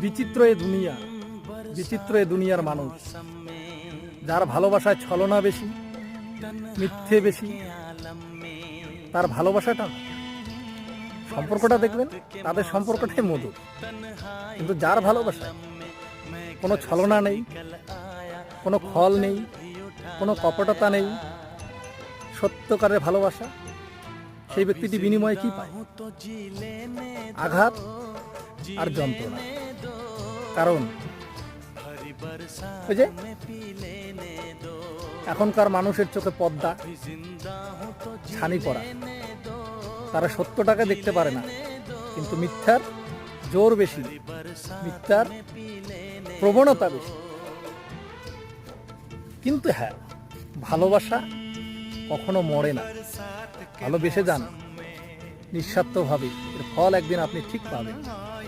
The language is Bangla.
বিচিত্র এ দুনিয়া, বিচিত্র এ দুনিয়ার মানুষ, যার ভালোবাসায় ছলনা বেশি, মিথ্যে বেশি, তার ভালোবাসাটা সম্পর্কটা দেখবেন তাদের সম্পর্কটাই মধুর। কিন্তু যার ভালোবাসায় কোনো ছলনা নেই, কোনো খল নেই, কোনো কপটতা নেই, সত্যকারের ভালোবাসা, সেই ব্যক্তিটি বিনিময়ে কি পায়? আঘাত আর যন্ত্রণা। কারণ ওই যে এখনকার মানুষের চোখে পর্দা, ছানি পড়া, তারা সত্যটাকে দেখতে পারে না, কিন্তু মিথ্যার জোর বেশি, মিথ্যার প্রবণতা বেশি। কিন্তু হ্যাঁ, ভালোবাসা কখনো মরে না। ভালোবেসে যান নিঃস্বার্থভাবে, এর ফল একদিন আপনি ঠিক পাবেন।